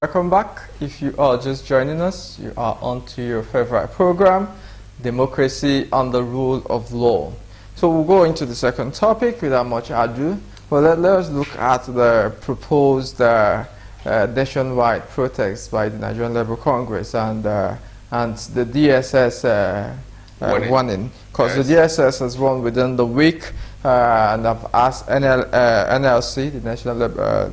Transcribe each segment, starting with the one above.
Welcome back. If you are just joining us, you are on to your favorite program, Democracy and the Rule of Law. So we'll go into the second topic without much ado. Well, let us look at the proposed nationwide protest by the Nigerian Labour Congress and the DSS warning. Because the DSS has won within the week, and I've asked NLC, the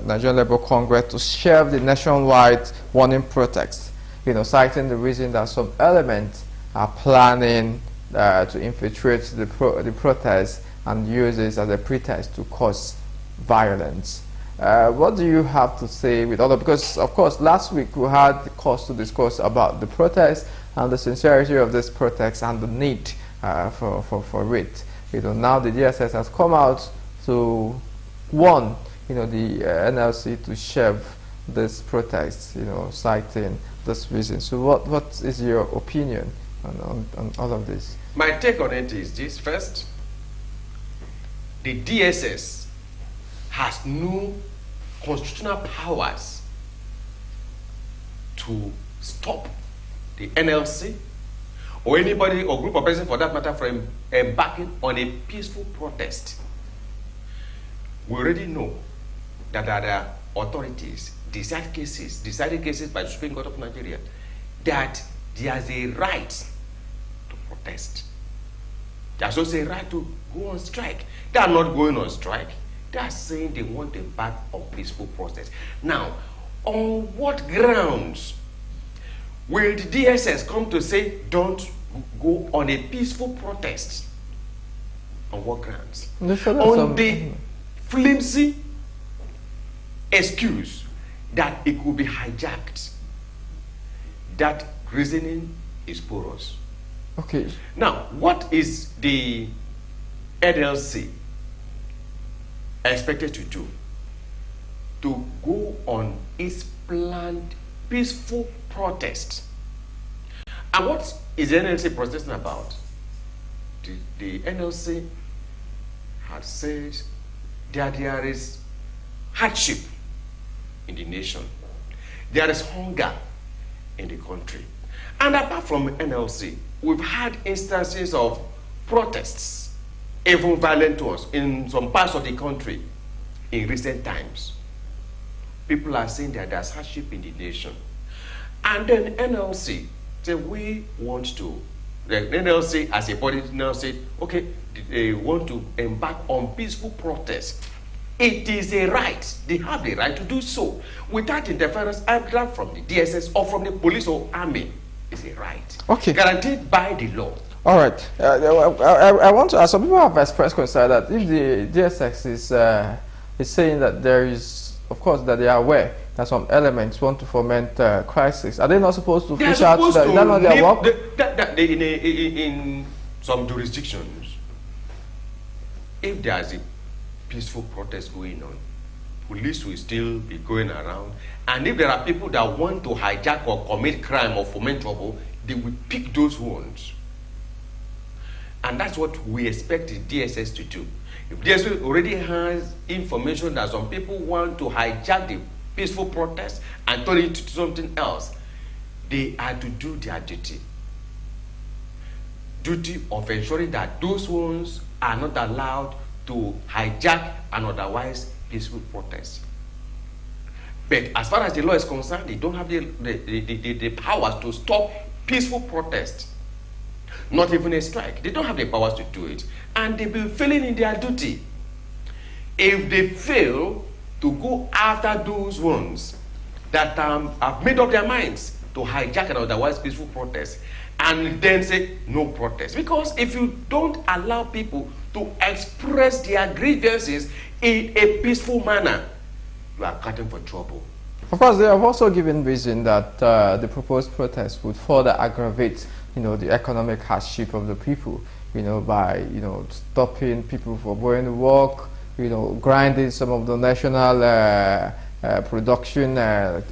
Nigerian Labour Congress, to shelve the nationwide warning protest, citing the reason that some elements are planning to infiltrate the protest and use this as a pretext to cause violence. What do you have to say with all that? Because, of course, last week we had the cause to discuss about the protest and the sincerity of this protest and the need for it. Now the DSS has come out to warn, the NLC to shelve this protest, citing this reason. So what is your opinion on all of this? My take on it is this. First, the DSS has no constitutional powers to stop the NLC or anybody or group of persons for that matter from embarking on a peaceful protest. We already know that there are authorities, decided cases by the Supreme Court of Nigeria, that there's a right to protest. There's also a right to go on strike. They are not going on strike. They are saying they want to embark on peaceful protest. Now, on what grounds will the DSS come to say don't go on a peaceful protest? On what grounds? On the flimsy excuse that it could be hijacked. That reasoning is porous. Okay. Now, what is the NLC expected to do? To go on its planned peaceful protest. And what is the NLC protesting about? The NLC has said that there is hardship in the nation. There is hunger in the country. And apart from NLC, we've had instances of protests, even violent ones, in some parts of the country in recent times. People are saying that there's hardship in the nation. And then NLC said, we want to, the NLC as a body now said, okay, they want to embark on peaceful protest. It is a right. They have the right to do so without interference either from the DSS or from the police or army. It's a right. Okay. Guaranteed by the law. All right. I want to ask, some people have expressed concern that if the DSS is saying that there is, of course, that they are aware that some elements want to foment crisis, are they not supposed to fish out that? Is that not their work? In some jurisdictions, if there is a peaceful protest going on, police will still be going around, and if there are people that want to hijack or commit crime or foment trouble, they will pick those ones. And that's what we expect the DSS to do. If DSS already has information that some people want to hijack the peaceful protest and turn it into something else, they are to do their duty. Duty of ensuring that those ones are not allowed to hijack an otherwise peaceful protest. But as far as the law is concerned, they don't have the powers to stop peaceful protest. Not even a strike. They don't have the powers to do it. And they've been failing in their duty. If they fail to go after those ones that have made up their minds to hijack an otherwise peaceful protest, and then say no protest. Because if you don't allow people to express their grievances in a peaceful manner, you are cutting for trouble. Of course, they have also given reason that the proposed protest would further aggravate, the economic hardship of the people, by, stopping people from going to work, grinding some of the national production,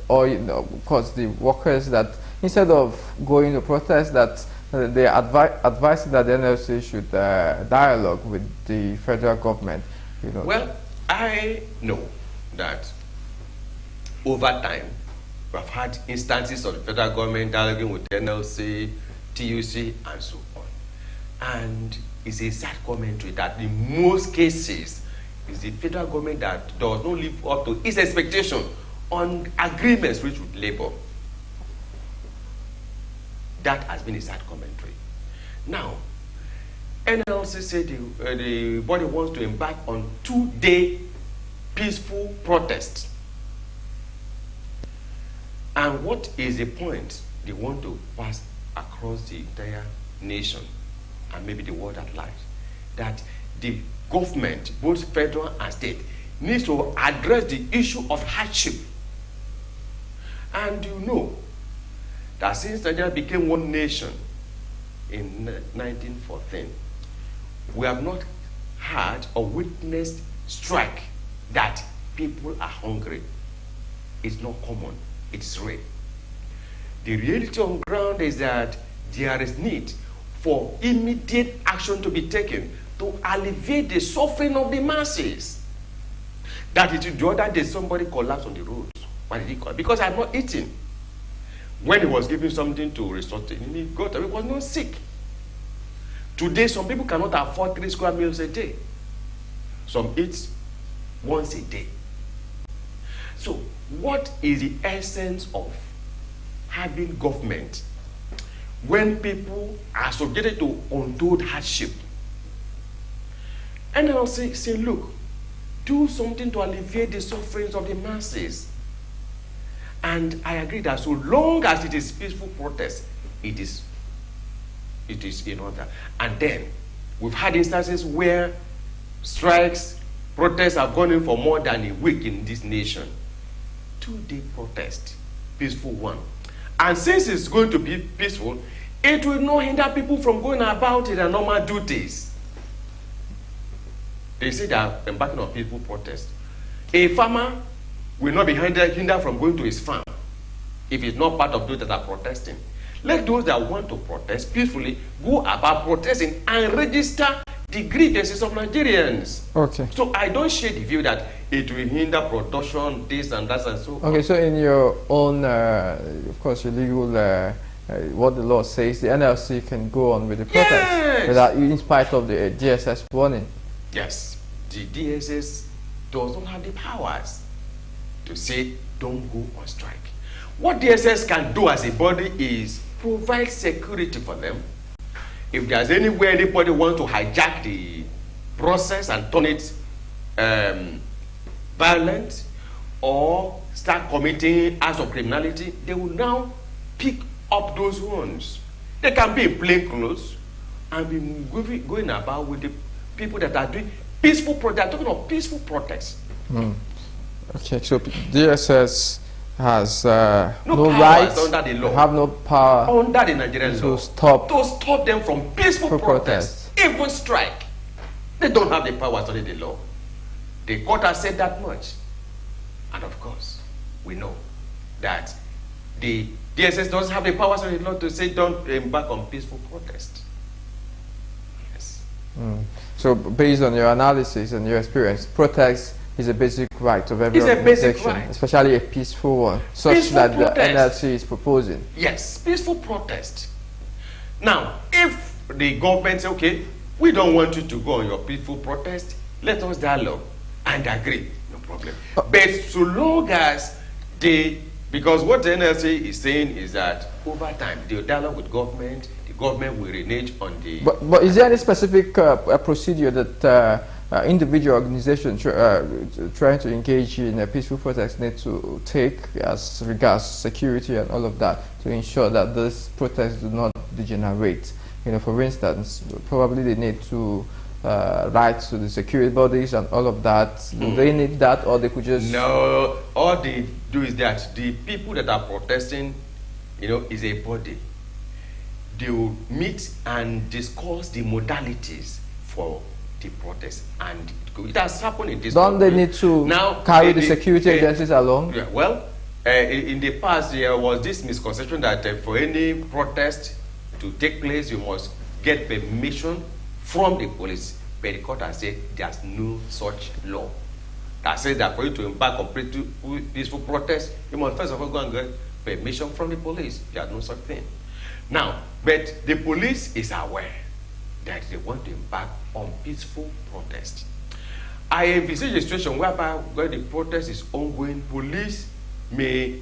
or, of course, the workers that, instead of going to protest, that they advise that the NLC should dialogue with the federal government. Well, I know that over time, We have had instances of the federal government dialoguing with NLC, TUC, and so on. And it's a sad commentary that in most cases, it's the federal government that does not live up to its expectation on agreements reached with labor. That has been a sad commentary. Now, NLC said the body wants to embark on 2-day peaceful protest. And what is the point they want to pass across the entire nation and maybe the world at large? That the government, both federal and state, needs to address the issue of hardship. And you know that since Nigeria became one nation in 1914, we have not had or witnessed strike that people are hungry. It's not common. It's rare. The reality on ground is that there is need for immediate action to be taken to alleviate the suffering of the masses. That is, the other day somebody collapsed on the road. Why did he collapse? Because I'm not eating. When he was giving something to resuscitate, he got up. He was not sick. Today, some people cannot afford 3 square meals a day. Some eat once a day. So, what is the essence of having government when people are subjected to untold hardship? And I'll say, look, do something to alleviate the sufferings of the masses. And I agree that so long as it is peaceful protest, it is in order. And then we've had instances where strikes, protests have gone in for more than a week in this nation. 2-day protest, peaceful one. And since it's going to be peaceful, it will not hinder people from going about their normal duties. They say they are embarking on peaceful protest. A farmer will not be hindered from going to his farm if it's not part of those that are protesting. Let those that want to protest peacefully go about protesting and register the grievances of Nigerians. Okay. So I don't share the view that it will hinder production, this and that and so on. Okay, so in your own, of course, your legal, what the law says, the NLC can go on with the protest Yes. without, in spite of the DSS warning. Yes, the DSS does not have the powers to say don't go on strike. What DSS can do as a body is provide security for them. If there's anywhere anybody wants to hijack the process and turn it violent or start committing acts of criminality, they will now pick up those ones. They can be in plain clothes and be going about with the people that are doing peaceful protest. Talking of peaceful protests. Okay, so DSS has no powers rights, under the law. have no power Under the Nigerian to law. stop To stop them from peaceful protest. protests, even strike. They don't have the powers under the law. The court has said that much. And of course, we know that the DSS doesn't have the powers under the law to say don't embark on peaceful protest. Yes. So based on your analysis and your experience, protest is a basic right of every It's a basic organization, right. especially a peaceful one, such Peaceful that protest. the NLC is proposing. Yes, peaceful protest. Now, if the government say, okay, we don't want you to go on your peaceful protest, let us dialogue and agree, no problem. But so long as because what the NLC is saying is that over time, the dialogue with government, the government will renege on the... But is there any specific procedure that individual organizations trying to engage in a peaceful protest need to take as regards security and all of that to ensure that these protests do not degenerate? You know, for instance, probably they need to write to the security bodies and all of that. Do they need that, or they could just... No, all they do is that the people that are protesting, you know, is a body. They will meet and discuss the modalities for the protest, and it has happened in this Don't they country. need to now carry the security agencies along? Yeah, well, in the past there was this misconception that for any protest to take place you must get permission from the police, but the court has said there's no such law. that says that for you to embark on peaceful protest, you must first of all go and get permission from the police. There is no such thing. Now, but the police is aware that they want to embark on peaceful protest. I envisage a situation whereby where the protest is ongoing, police may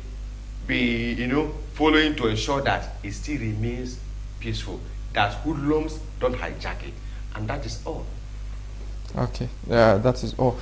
be, following to ensure that it still remains peaceful, that hoodlums don't hijack it, and that is all. Okay, yeah, that is all.